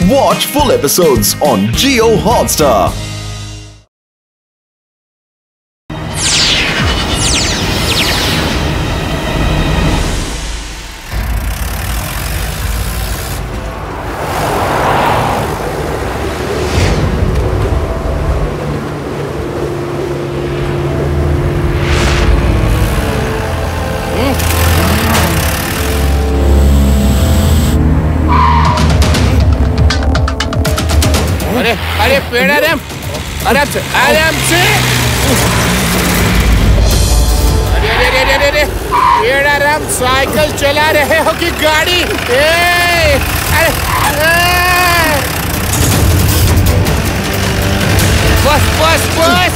Watch full episodes on Jio Hotstar. अरे पेड़ आराम आराम से। अरे पेड़ आराम साइकिल चला रहे हो कि गाड़ी? अरे बस बस बस।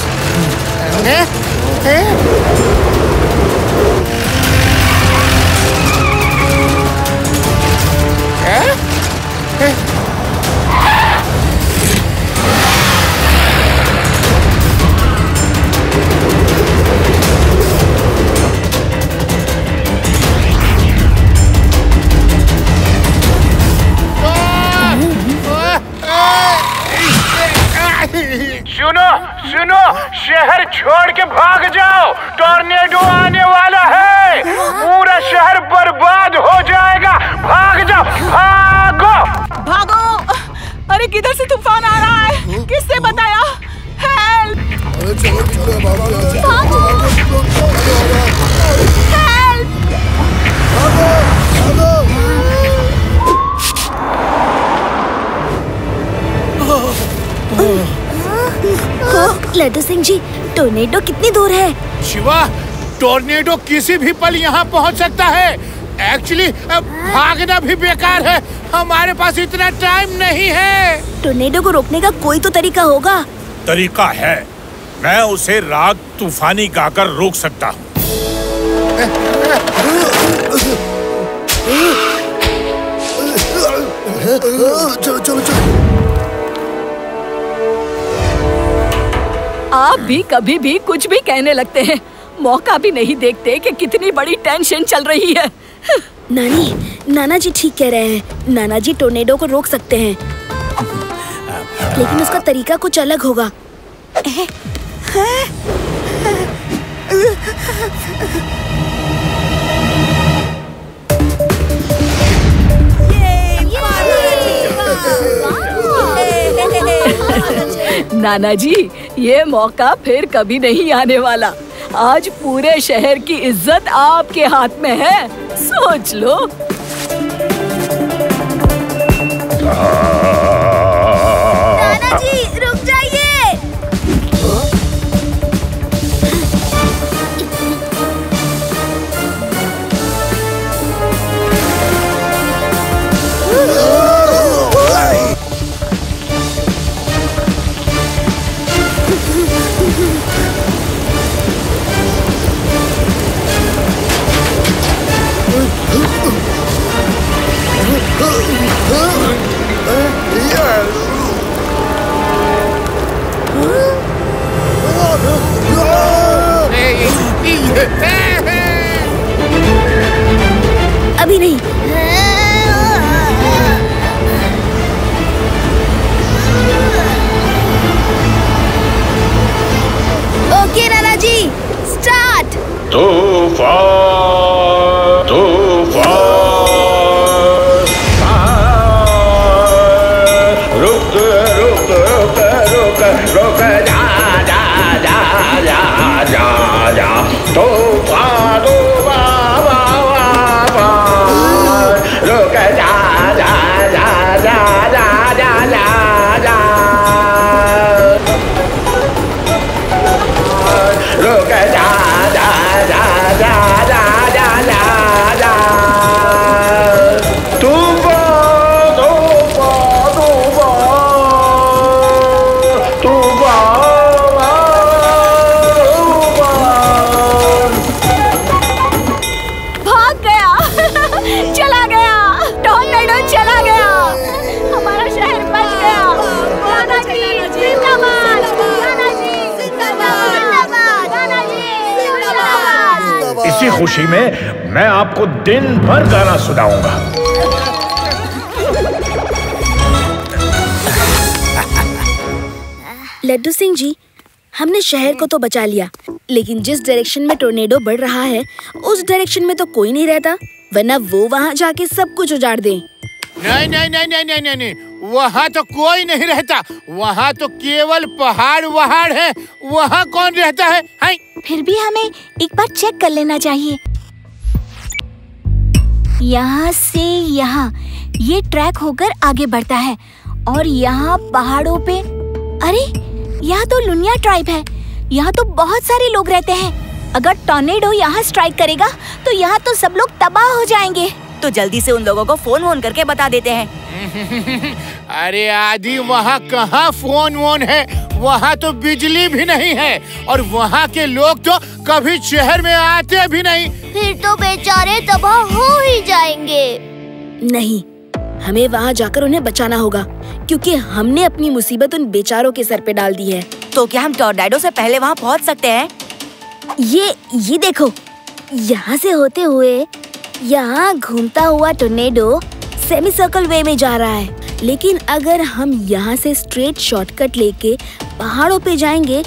सुनो सुनो, शहर छोड़ के भाग जाओ, टॉर्नेडो आने वाला है, पूरा शहर बर्बाद हो जाएगा। भाग जाओ, भागो भागो। अरे किधर से तूफान आ रहा है? किसने बताया? हेल्प! भागो! लड्डू सिंह जी, टोर्नेडो कितनी दूर है? शिवा, टॉर्नेडो किसी भी पल यहाँ पहुँच सकता है। एक्चुअली भागना भी बेकार है, हमारे पास इतना टाइम नहीं है। टोर्नेडो को रोकने का कोई तो तरीका होगा। तरीका है, मैं उसे राग तूफानी गाकर रोक सकता हूँ। चलो चलो चलो। आप भी कभी भी कुछ भी कहने लगते हैं, मौका भी नहीं देखते कि कितनी बड़ी टेंशन चल रही है। नाना जी ठीक कह रहे हैं। नाना जी टोर्नेडो को रोक सकते हैं, लेकिन उसका तरीका कुछ अलग होगा। नाना जी, ये मौका फिर कभी नहीं आने वाला। आज पूरे शहर की इज्जत आपके हाथ में है, सोच लो। नाना जी रुक जाइए। अभी नहीं। ओके नाना जी, स्टार्ट। तूफान तूफान, रुक रुक रुक रुक रुक, जा जा जा जा जा जा, तूफान रुक, जा जा जा जा जा जा जा जा, रुक, जा जा जा जा जा जा जा जा, तूफान तूफान तूफान तूफान। भाग गया। चला गया, टॉर्नेडो चला गया, हमारा शहर बच गया। नाना जी जिंदाबाद, नाना जी जिंदाबाद, नाना जी जिंदाबाद। इसी खुशी में मैं आपको दिन भर गाना सुनाऊंगा। लड्डू सिंह जी, हमने शहर को तो बचा लिया, लेकिन जिस डायरेक्शन में टोर्नेडो बढ़ रहा है उस डायरेक्शन में तो कोई नहीं रहता, वरना वो वहाँ जाके सब कुछ उजाड़ दे। नहीं नहीं नहीं नहीं नहीं नहीं नहीं, वहाँ तो कोई नहीं रहता, वहाँ तो केवल पहाड़ वहाड़ है, वहाँ कौन रहता है? हाय। फिर भी हमें एक बार चेक कर लेना चाहिए। यहाँ से यहाँ ये ट्रैक होकर आगे बढ़ता है और यहाँ पहाड़ों पे, अरे यहाँ तो लुनिया ट्राइब है, यहाँ तो बहुत सारे लोग रहते हैं। अगर टॉर्नेडो यहाँ स्ट्राइक करेगा तो यहाँ तो सब लोग तबाह हो जाएंगे। तो जल्दी से उन लोगों को फोन करके बता देते हैं। अरे आदि, वहाँ कहाँ फोन वोन है, वहाँ तो बिजली भी नहीं है और वहाँ के लोग तो कभी शहर में आते भी नहीं। फिर तो बेचारे तबाह हो ही जाएंगे। नहीं, हमें वहाँ जाकर उन्हें बचाना होगा, क्योंकि हमने अपनी मुसीबत उन बेचारों के सर पे डाल दी है। तो क्या हम टॉर्नेडो से पहले वहाँ पहुँच सकते हैं? ये देखो, यहाँ से होते हुए यहाँ घूमता हुआ टोर्नेडो सेमी सर्कल वे में जा रहा है, लेकिन अगर हम यहाँ से स्ट्रेट शॉर्टकट लेके पहाड़ों पे जाएंगे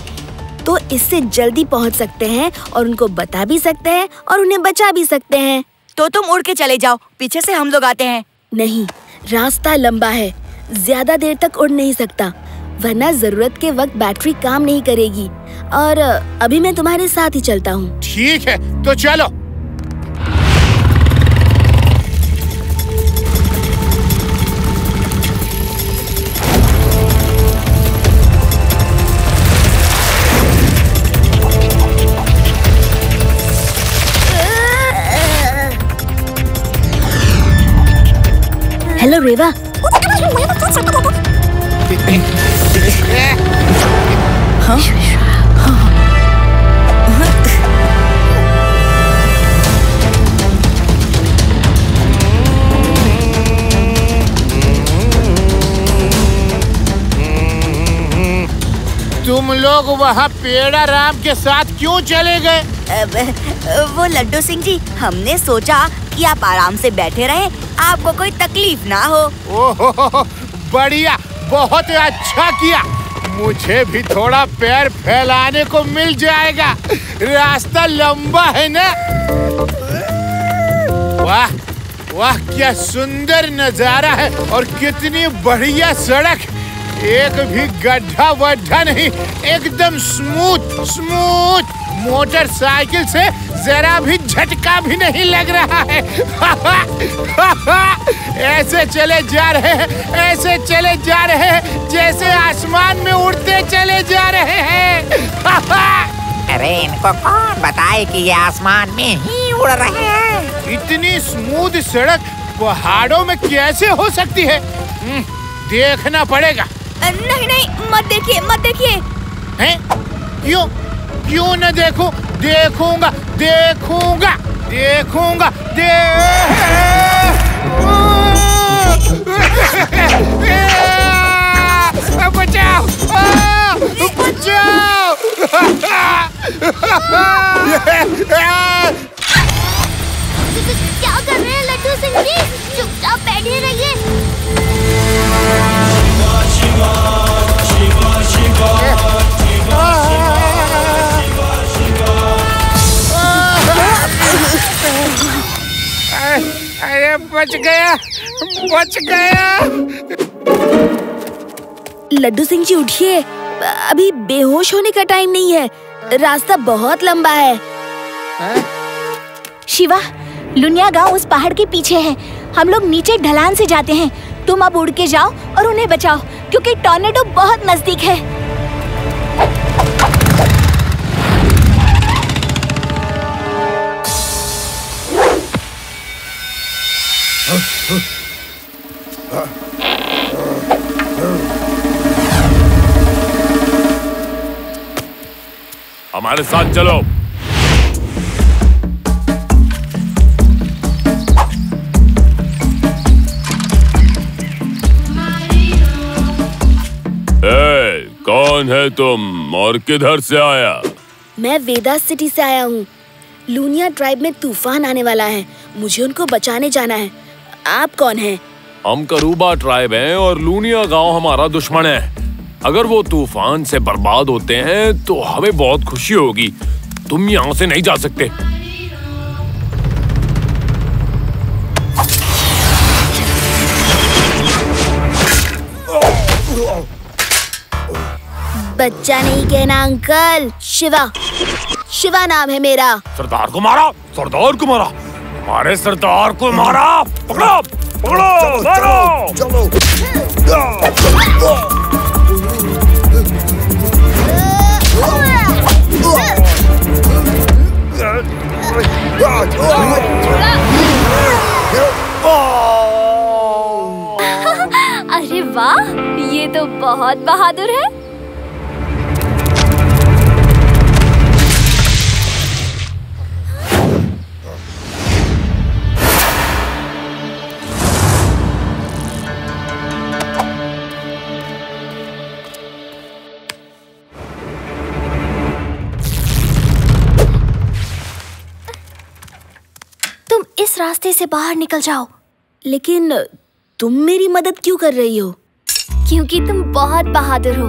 तो इससे जल्दी पहुँच सकते हैं और उनको बता भी सकते हैं और उन्हें बचा भी सकते हैं। तो तुम उड़ के चले जाओ, पीछे से हम लोग आते हैं। नहीं, रास्ता लंबा है, ज्यादा देर तक उड़ नहीं सकता, वरना जरूरत के वक्त बैटरी काम नहीं करेगी। और अभी मैं तुम्हारे साथ ही चलता हूँ। ठीक है, तो चलो। हेलो रेवा। तुम लोग वहाँ पेड़ा राम के साथ क्यों चले गए? वो लड्डू सिंह जी, हमने सोचा कि आप आराम से बैठे रहे, आपको कोई तकलीफ ना हो। ओहो, बढ़िया, बहुत अच्छा किया। मुझे भी थोड़ा पैर फैलाने को मिल जाएगा, रास्ता लंबा है ना। वाह वाह, क्या सुंदर नजारा है और कितनी बढ़िया सड़क, एक भी गड्ढा वड्ढा नहीं, एकदम स्मूथ स्मूथ। मोटरसाइकिल से जरा भी झटका भी नहीं लग रहा है। ऐसे चले जा रहे हैं, ऐसे चले जा रहे हैं जैसे आसमान में उड़ते चले जा रहे हैं। अरे इनको कौन बताए कि ये आसमान में ही उड़ रहे हैं? इतनी स्मूथ सड़क पहाड़ों में कैसे हो सकती है? देखना पड़ेगा। नहीं नहीं, मत देखिए मत देखिए। हैं? क्यों क्यों न देखूं? देखूंगा देखूंगा देखूंगा बचाओ बचाओ। क्या कर रहे हैं लड्डू सिंह जी? चुपचाप बैठे रहिए। अरे बच गया बच गया। लड्डू सिंह जी उठिए, अभी बेहोश होने का टाइम नहीं है, रास्ता बहुत लंबा है। शिवा, लुनिया गांव उस पहाड़ के पीछे है, हम लोग नीचे ढलान से जाते हैं। तुम अब उड़ के जाओ और उन्हें बचाओ, क्योंकि टॉर्नेडो बहुत नजदीक है। हमारे साथ चलो। कौन है तुम और किधर से आया? मैं वेदा सिटी से आया हूँ। लुनिया ट्राइब में तूफान आने वाला है, मुझे उनको बचाने जाना है। आप कौन हैं? हम करूबा ट्राइब हैं और लुनिया गांव हमारा दुश्मन है। अगर वो तूफान से बर्बाद होते हैं तो हमें बहुत खुशी होगी। तुम यहाँ से नहीं जा सकते। बच्चा नहीं कहना अंकल, शिवा। शिवा नाम है मेरा। सरदार को मारा, सरदार को मारा, हमारे सरदार को मारा। पकड़ो, पकड़ो, मारो। चलो। अरे वाह, ये तो बहुत बहादुर है। तुम इस रास्ते से बाहर निकल जाओ। लेकिन तुम मेरी मदद क्यों कर रही हो? क्योंकि तुम बहुत बहादुर हो।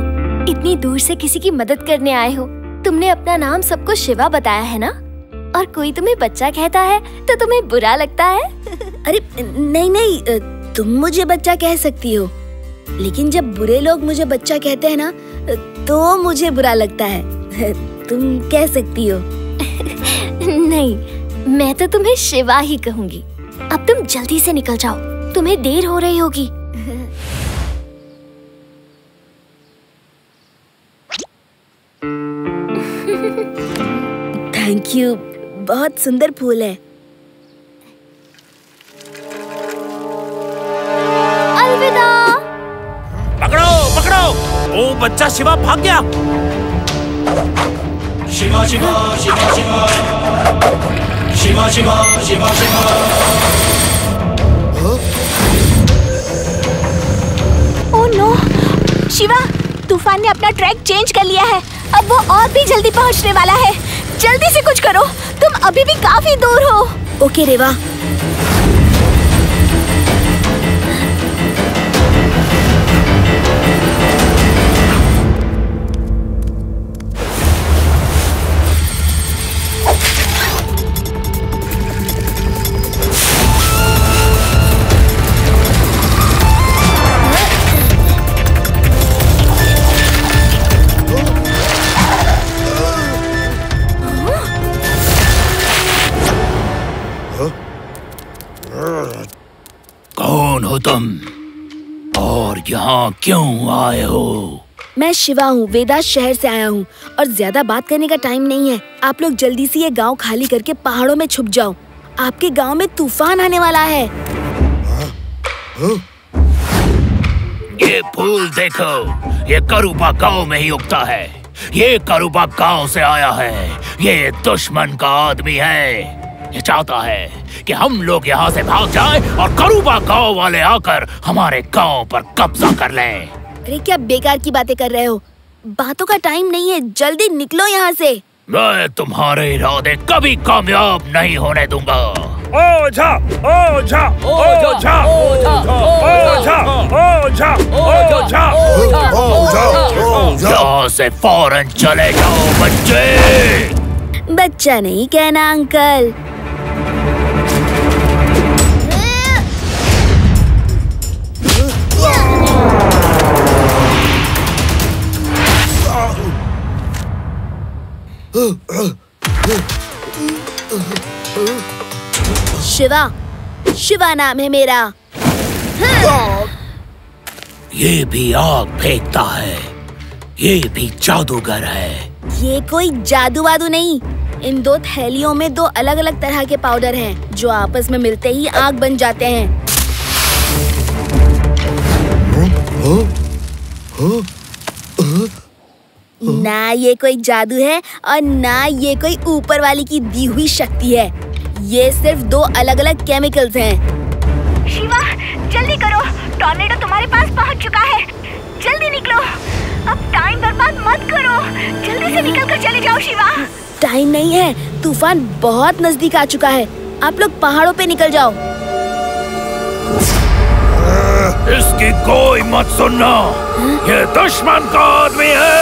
इतनी दूर से किसी की मदद करने आए हो। तुमने अपना नाम सबको शिवा बताया है ना? और कोई तुम्हें बच्चा कहता है तो तुम्हें बुरा लगता है? अरे नहीं नहीं, तुम मुझे बच्चा कह सकती हो, लेकिन जब बुरे लोग मुझे बच्चा कहते हैं ना तो मुझे बुरा लगता है। तुम कह सकती हो। नहीं, मैं तो तुम्हें शिवा ही कहूँगी। अब तुम जल्दी से निकल जाओ, तुम्हें देर हो रही होगी। थैंक यू, बहुत सुंदर फूल है। अलविदा। पकड़ो, पकड़ो, वो बच्चा शिवा भाग गया। शिवा शिवा शिवा शिवा शिवा शिवा शिवा शिवा। ओह नो, शिवा, तूफान ने अपना ट्रैक चेंज कर लिया है। अब वो और भी जल्दी पहुंचने वाला है। जल्दी से कुछ करो, तुम अभी भी काफी दूर हो। ओके रेवा। कौन हो तुम और यहाँ क्यों आए हो? मैं शिवा हूँ, वेदास शहर से आया हूँ और ज्यादा बात करने का टाइम नहीं है। आप लोग जल्दी से ये गांव खाली करके पहाड़ों में छुप जाओ। आपके गांव में तूफान आने वाला है। ये फूल देखो, ये करूबा गांव में ही उगता है। ये करूबा गांव से आया है। ये दुश्मन का आदमी है। ये चाहता है कि हम लोग यहाँ से भाग जाएं और करूबा गांव वाले आकर हमारे गांव पर कब्जा कर लें। अरे क्या बेकार की बातें कर रहे हो? बातों का टाइम नहीं है, जल्दी निकलो यहाँ से। मैं तुम्हारे इरादे कभी कामयाब नहीं होने दूंगा। ओझा, ओझा, ओझा, ओझा, ओझा, ओझा, ओझा। यहाँ से फौरन चले जाओ बच्चे। बच्चा नहीं कहना अंकल। शिवा, शिवा नाम है मेरा। ये भी आग फेंकता है। ये भी जादूगर है। ये कोई जादू वादू नहीं। इन दो थैलियों में दो अलग अलग तरह के पाउडर हैं, जो आपस में मिलते ही आग बन जाते हैं। ना ये कोई जादू है और ना ये कोई ऊपर वाली की दी हुई शक्ति है। ये सिर्फ दो अलग अलग केमिकल्स हैं। शिवा, जल्दी करो, टॉर्नेडो तुम्हारे पास पहुंच चुका है। जल्दी निकलो, अब टाइम बर्बाद मत करो। जल्दी से निकल कर चले जाओ शिवा। टाइम नहीं है, तूफान बहुत नजदीक आ चुका है। आप लोग पहाड़ों पे निकल जाओ। इसकी कोई मत सुनना, ये दुश्मन का आदमी है।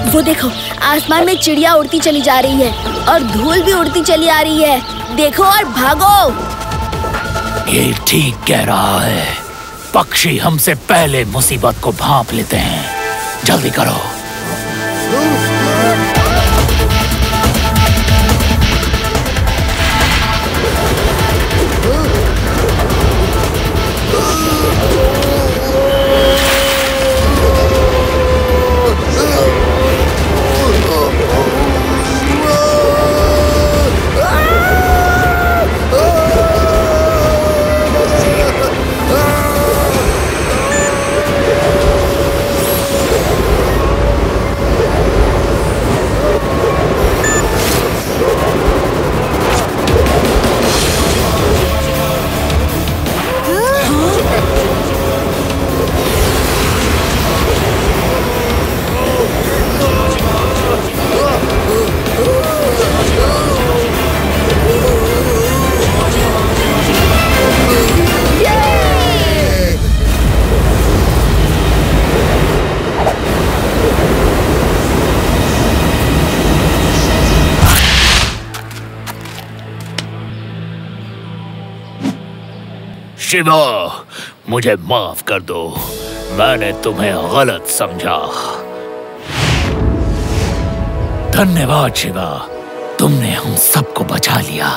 वो देखो, आसमान में चिड़िया उड़ती चली जा रही है और धूल भी उड़ती चली आ रही है। देखो और भागो। ये ठीक कह रहा है, पक्षी हमसे पहले मुसीबत को भांप लेते हैं। जल्दी करो। शिवा, मुझे माफ कर दो, मैंने तुम्हें गलत समझा। धन्यवाद शिवा, तुमने हम सबको बचा लिया।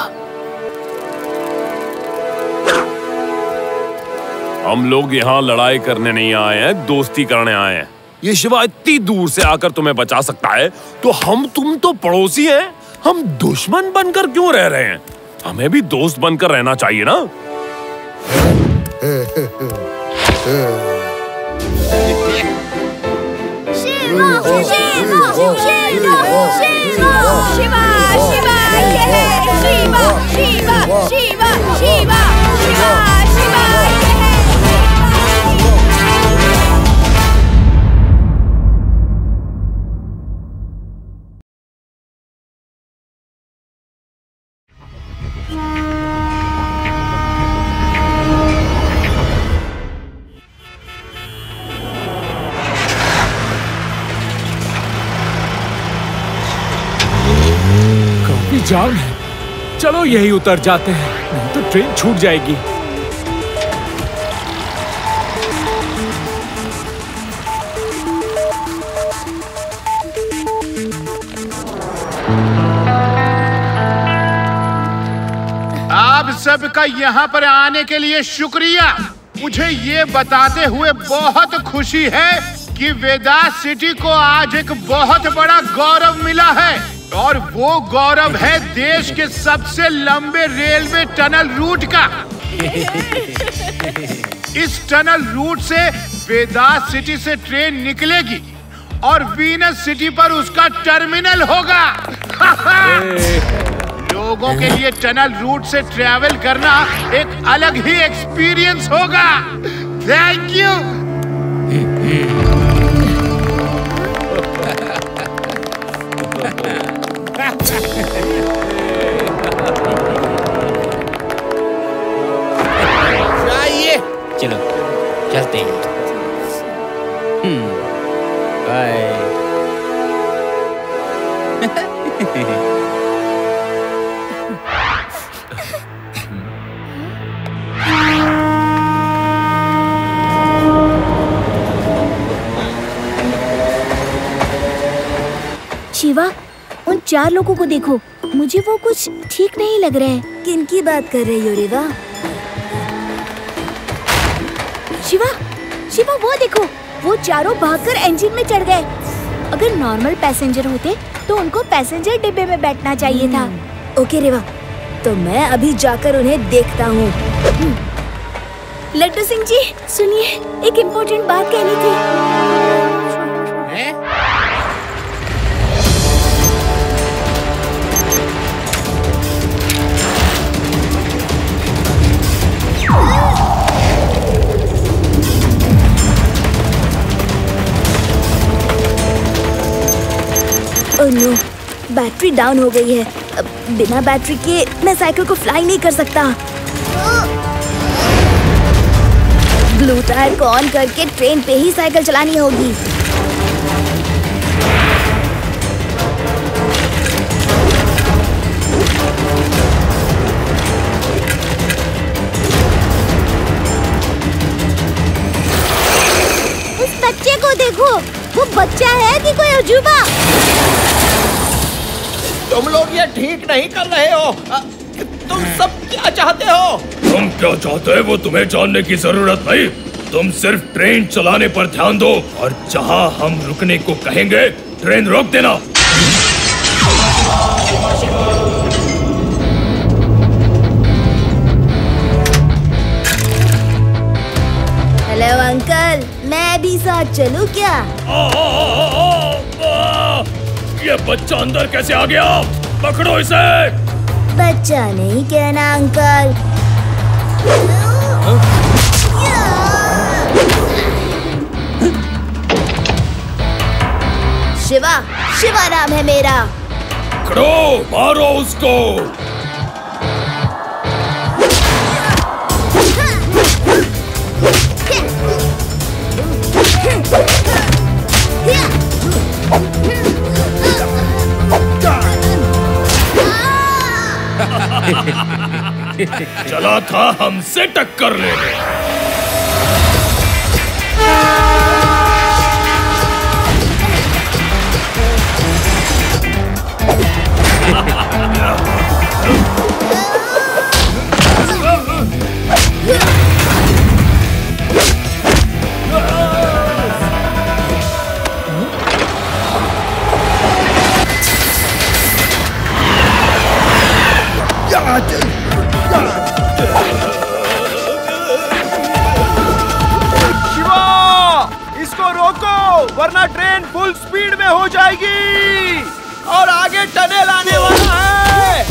हम लोग यहाँ लड़ाई करने नहीं आए हैं, दोस्ती करने आए हैं। ये शिवा इतनी दूर से आकर तुम्हें बचा सकता है तो तुम तो पड़ोसी हैं, हम दुश्मन बनकर क्यों रह रहे हैं? हमें भी दोस्त बनकर रहना चाहिए ना। जाम है, चलो यही उतर जाते हैं, नहीं तो ट्रेन छूट जाएगी। आप सबका यहाँ पर आने के लिए शुक्रिया। मुझे ये बताते हुए बहुत खुशी है कि वेदास सिटी को आज एक बहुत बड़ा गौरव मिला है, और वो गौरव है देश के सबसे लंबे रेलवे टनल रूट का। इस टनल रूट से वेदास सिटी से ट्रेन निकलेगी और वीनस सिटी पर उसका टर्मिनल होगा। लोगों के लिए टनल रूट से ट्रैवल करना एक अलग ही एक्सपीरियंस होगा। Thank you. चलो चलते हैं। बाय। शिवा, उन 4 लोगों को देखो, मुझे वो कुछ ठीक नहीं लग रहे हैं। किनकी बात कर रही हो रेवा? शिवा, शिवा वो देखो, वो चारों भागकर इंजन में चढ़ गए। अगर नॉर्मल पैसेंजर होते तो उनको पैसेंजर डिब्बे में बैठना चाहिए था। ओके रेवा, तो मैं अभी जाकर उन्हें देखता हूँ। लड्डू सिंह जी सुनिए, एक इम्पोर्टेंट बात कहनी थी। नो, बैटरी डाउन हो गई है। अब बिना बैटरी के मैं साइकिल को फ्लाई नहीं कर सकता। ब्लू टायर को ऑन करके ट्रेन पे ही साइकिल चलानी होगी। उस बच्चे को देखो, वो बच्चा है कि कोई अजूबा? तुम लोग ये ठीक नहीं कर रहे हो। तुम सब क्या चाहते हो? तुम क्या चाहते हो वो तुम्हें जानने की जरूरत नहीं। तुम सिर्फ ट्रेन चलाने पर ध्यान दो और जहाँ हम रुकने को कहेंगे ट्रेन रोक देना। हेलो अंकल, मैं भी साथ चलूं क्या? ये बच्चा अंदर कैसे आ गया? पकड़ो इसे। बच्चा नहीं कहना अंकल। शिवा, शिवा नाम है मेरा। पकड़ो, मारो उसको। चला था हमसे टक्कर लेने। वरना ट्रेन फुल स्पीड में हो जाएगी और आगे टनल आने वाला है।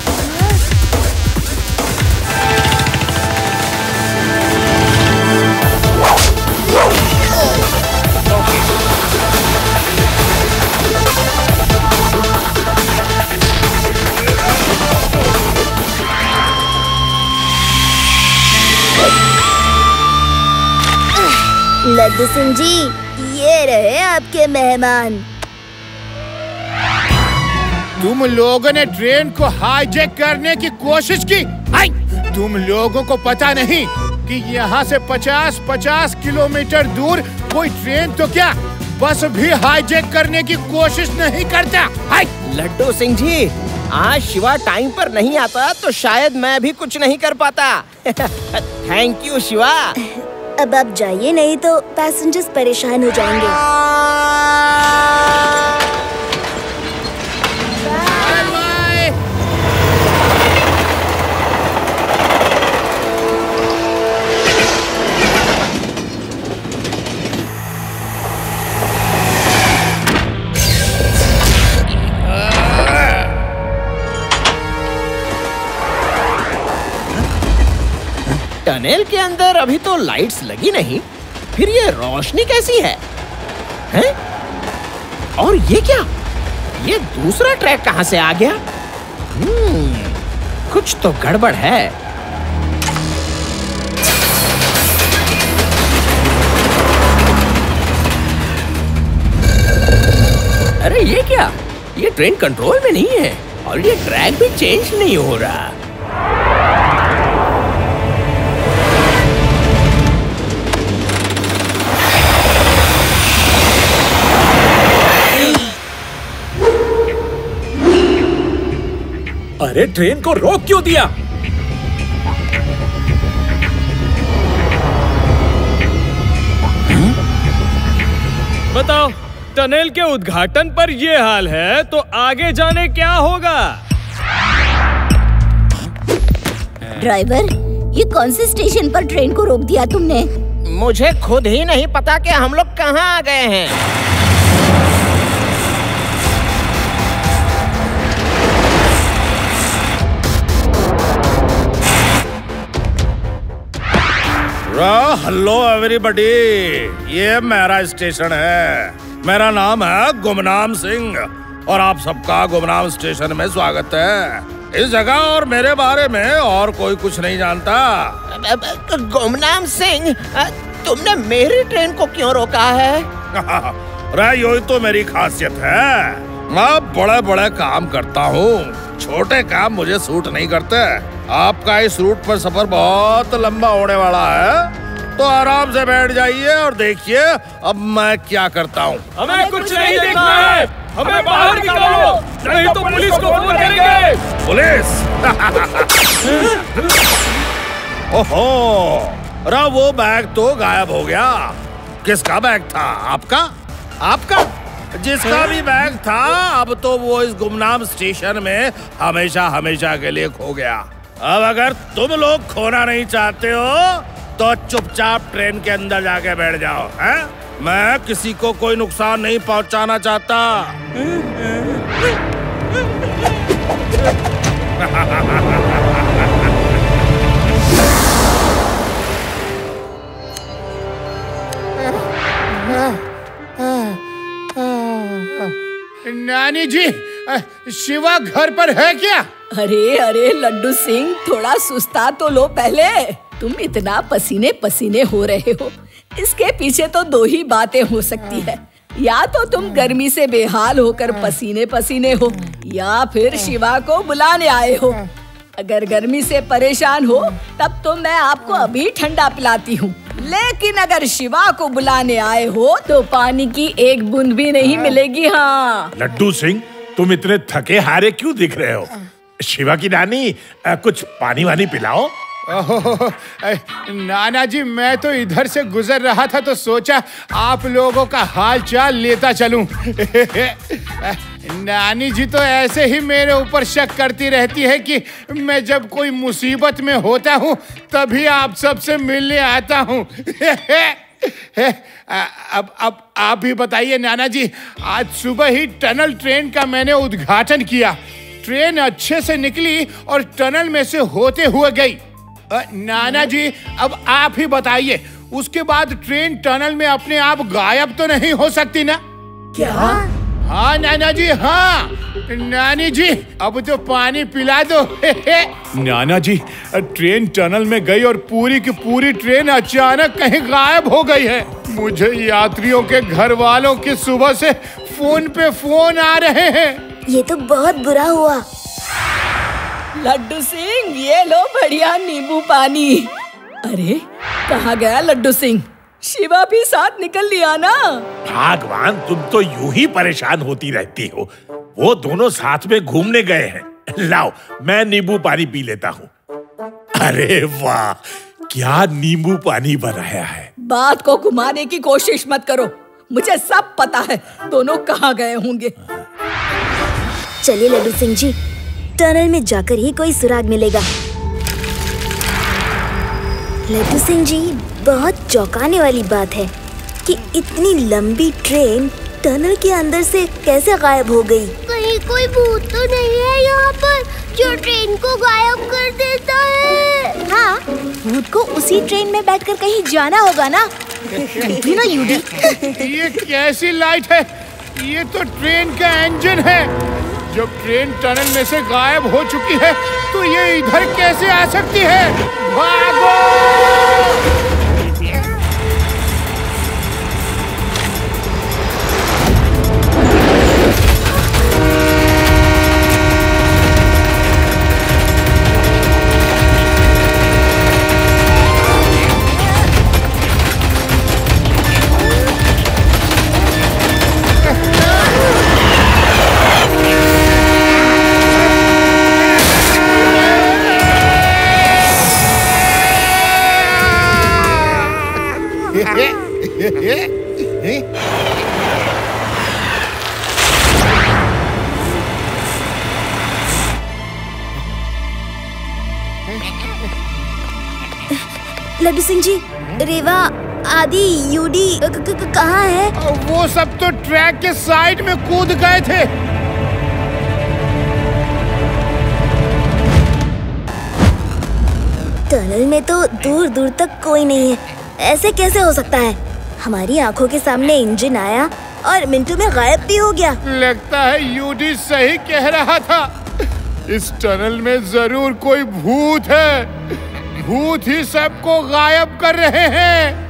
लड्डू सिंह जी, ये रहे आपके मेहमान। तुम लोगों ने ट्रेन को हाईजैक करने की कोशिश की। तुम लोगों को पता नहीं कि यहाँ से 50-50 किलोमीटर दूर कोई ट्रेन तो क्या बस भी हाईजैक करने की कोशिश नहीं करता। लड्डू सिंह जी, आज शिवा टाइम पर नहीं आता तो शायद मैं भी कुछ नहीं कर पाता। Thank you Shiva. अब आप जाइए, नहीं तो पैसेंजर्स परेशान हो जाएंगे। टनल के अंदर अभी तो लाइट्स लगी नहीं, फिर ये रोशनी कैसी है? हैं? और ये क्या? ये दूसरा ट्रैक कहाँ से आ गया? कुछ तो गड़बड़ है। अरे ये क्या? ये ट्रेन कंट्रोल में नहीं है और ये ट्रैक भी चेंज नहीं हो रहा। अरे ट्रेन को रोक क्यों दिया? बताओ, टनल के उद्घाटन पर ये हाल है तो आगे जाने क्या होगा? ड्राइवर, ये कौन से स्टेशन पर ट्रेन को रोक दिया तुमने? मुझे खुद ही नहीं पता कि हम लोग कहाँ आ गए हैं। हेलो एवरीबॉडी, ये मेरा स्टेशन है। मेरा नाम है गुमनाम सिंह और आप सबका गुमनाम स्टेशन में स्वागत है। इस जगह और मेरे बारे में और कोई कुछ नहीं जानता। गुमनाम सिंह, तुमने मेरी ट्रेन को क्यों रोका है? यही तो मेरी खासियत है। मैं बड़े बड़े काम करता हूँ, छोटे काम मुझे सूट नहीं करते। आपका इस रूट पर सफर बहुत लंबा होने वाला है, तो आराम से बैठ जाइए और देखिए अब मैं क्या करता हूँ। हमें कुछ नहीं देखना है, हमें बाहर निकालो, नहीं तो पुलिस को फोन करेंगे। पुलिस? ओहो, अरे वो बैग तो गायब हो गया। किसका बैग था? आपका? आपका? जिसका भी बैग था, अब तो वो इस गुमनाम स्टेशन में हमेशा हमेशा के लिए खो गया। अब अगर तुम लोग खोना नहीं चाहते हो तो चुपचाप ट्रेन के अंदर जाके बैठ जाओ, हैं? मैं किसी को कोई नुकसान नहीं पहुंचाना चाहता। नानी जी, शिवा घर पर है क्या? अरे अरे लड्डू सिंह, थोड़ा सुस्ता तो लो पहले। तुम इतना पसीने पसीने हो रहे हो, इसके पीछे तो दो ही बातें हो सकती है। या तो तुम गर्मी से बेहाल होकर पसीने पसीने हो, या फिर शिवा को बुलाने आए हो। अगर गर्मी से परेशान हो तब तो मैं आपको अभी ठंडा पिलाती हूँ, लेकिन अगर शिवा को बुलाने आए हो तो पानी की एक बूंद भी नहीं मिलेगी। हाँ लड्डू सिंह, तुम इतने थके हारे क्यों दिख रहे हो? शिवा की नानी, कुछ पानी वानी पिलाओ। नाना जी, मैं तो इधर से गुजर रहा था तो सोचा आप लोगों का हाल चाल लेता चलूं। नानी जी तो ऐसे ही मेरे ऊपर शक करती रहती है कि मैं जब कोई मुसीबत में होता हूँ तभी आप सबसे मिलने आता हूँ। अब आप ही बताइए नाना जी, आज सुबह ही टनल ट्रेन का मैंने उद्घाटन किया। ट्रेन अच्छे से निकली और टनल में से होते हुए गई। नाना जी, अब आप ही बताइए, उसके बाद ट्रेन टनल में अपने आप गायब तो नहीं हो सकती ना? क्या? हाँ नाना जी, हाँ। नानी जी, अब तो पानी पिला दो। नाना जी, ट्रेन टनल में गई और पूरी की पूरी ट्रेन अचानक कहीं गायब हो गई है। मुझे यात्रियों के घर वालों की सुबह से फोन पे फोन आ रहे हैं। ये तो बहुत बुरा हुआ। लड्डू सिंह, ये लो बढ़िया नींबू पानी। अरे कहाँ गया लड्डू सिंह? शिवा भी साथ निकल लिया ना? भगवान, तुम तो यूं ही परेशान होती रहती हो। वो दोनों साथ में घूमने गए हैं। लाओ, मैं नींबू पानी पी लेता हूँ। अरे वाह, क्या नींबू पानी बनाया है। बात को घुमाने की कोशिश मत करो, मुझे सब पता है दोनों कहाँ गए होंगे। चलिए लड्डू सिंह जी, टनल में जाकर ही कोई सुराग मिलेगा। लड्डू सिंह जी, बहुत चौंकाने वाली बात है कि इतनी लंबी ट्रेन टनल के अंदर से कैसे गायब हो गई। कहीं कोई भूत तो नहीं है यहाँ पर जो ट्रेन को गायब कर देता है? हाँ, भूत को उसी ट्रेन में बैठकर कहीं जाना होगा ना? भी ना यूडी। ये कैसी लाइट है? ये तो ट्रेन का इंजन है। जब ट्रेन टनल में से गायब हो चुकी है तो ये इधर कैसे आ सकती है? भागो! लड्डू सिंह जी, रेवा, आदि, यूडी कहाँ है? वो सब तो ट्रैक के साइड में कूद गए थे। टनल में तो दूर दूर तक कोई नहीं है। ऐसे कैसे हो सकता है? हमारी आंखों के सामने इंजन आया और मिंटू में गायब भी हो गया। लगता है यूडी सही कह रहा था। इस टनल में जरूर कोई भूत है। भूत ही सबको गायब कर रहे हैं।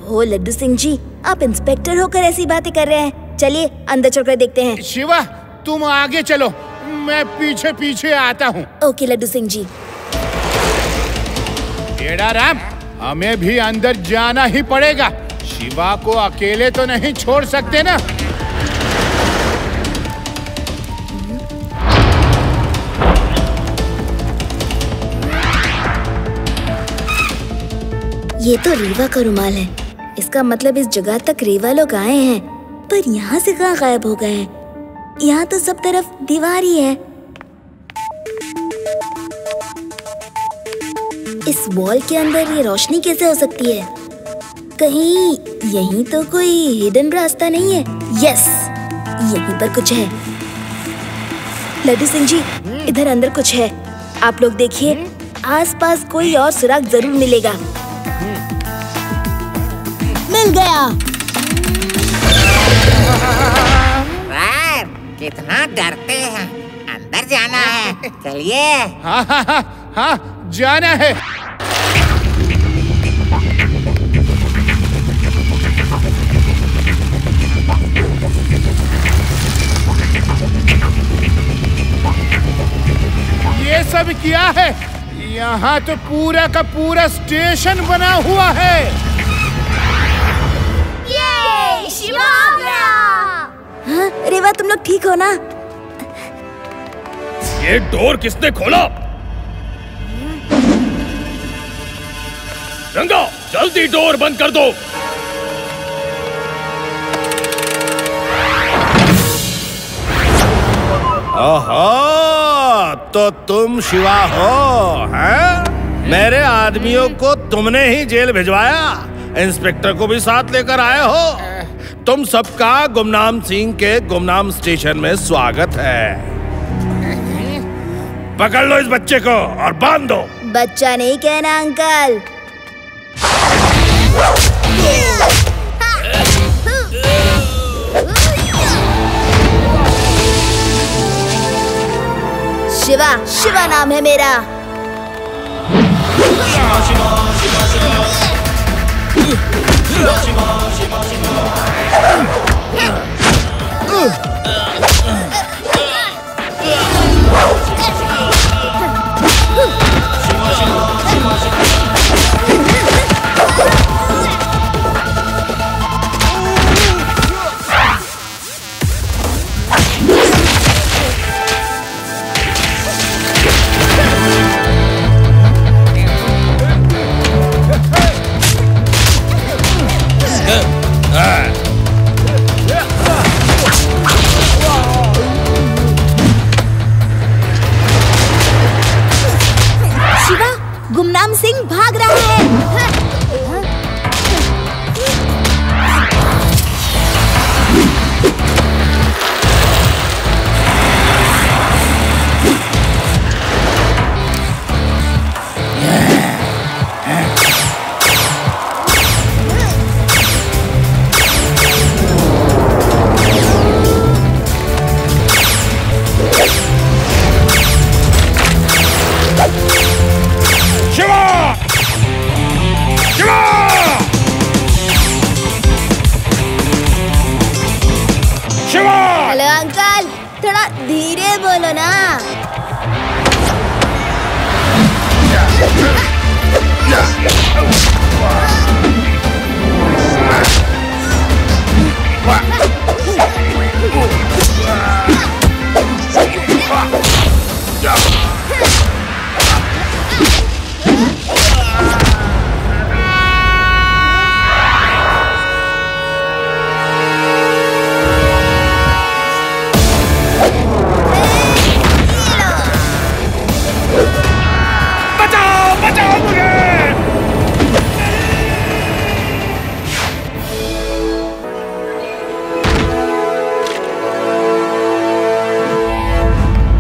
ओह लड्डू सिंह जी, आप इंस्पेक्टर होकर ऐसी बातें कर रहे हैं। चलिए अंदर चलकर देखते हैं। शिवा, तुम आगे चलो, मैं पीछे पीछे आता हूँ। ओके लड्डू सिंह जी। बेड़ा राम, हमें भी अंदर जाना ही पड़ेगा। शिवा को अकेले तो नहीं छोड़ सकते ना। ये तो रीवा का रुमाल है। इसका मतलब इस जगह तक रीवा लोग आए हैं, पर यहाँ से कहाँ गायब हो गए हैं? यहाँ तो सब तरफ दीवार ही है। इस वॉल के अंदर ये रोशनी कैसे हो सकती है? कहीं यहीं तो कोई हिडन रास्ता नहीं है? यस, यहीं पर कुछ है। लड्डू सिंह जी, इधर अंदर कुछ है। आप लोग देखिए, आसपास कोई और सुराग जरूर मिलेगा। मिल गया। कितना डरते हैं। अंदर जाना है, चलिए। हाँ हाँ हाँ हाँ, जाना है। ये सब क्या है? यहाँ तो पूरा का पूरा स्टेशन बना हुआ है। ये शिवा आ गया। हाँ, रेवा तुम लोग ठीक हो ना? ये डोर किसने खोला? रंगा, जल्दी डोर बंद कर दो। ओहो, तो तुम शिवा हो, हैं? मेरे आदमियों को तुमने ही जेल भिजवाया, इंस्पेक्टर को भी साथ लेकर आए हो। तुम सबका गुमनाम सिंह के गुमनाम स्टेशन में स्वागत है। पकड़ लो इस बच्चे को और बांध दो। बच्चा नहीं कहना अंकल। शिवा, शिवा नाम है मेरा। शिवा, गुमनाम सिंह भाग रहा है। हेलो अंकल, थोड़ा धीरे बोलो ना।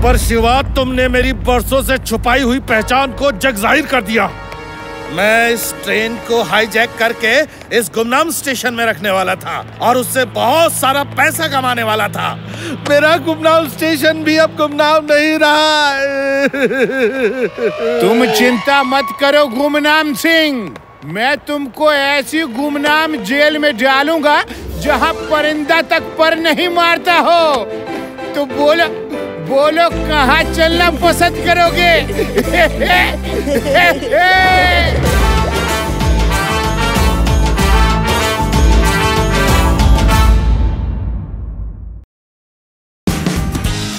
पर शिवा, तुमने मेरी बरसों से छुपाई हुई पहचान को जग जाहिर कर दिया। मैं इस ट्रेन को हाईजैक करके इस गुमनाम स्टेशन में रखने वाला था और उससे बहुत सारा पैसा कमाने वाला था। मेरा गुमनाम स्टेशन भी अब गुमनाम नहीं रहा। तुम चिंता मत करो गुमनाम सिंह, मैं तुमको ऐसी गुमनाम जेल में डालूंगा जहां परिंदा तक पर नहीं मारता हो। तो बोलो कहाँ चलना पसंद करोगे?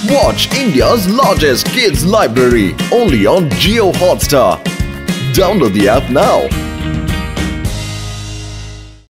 Watch India's largest kids library only on Jio Hotstar. Download the app now.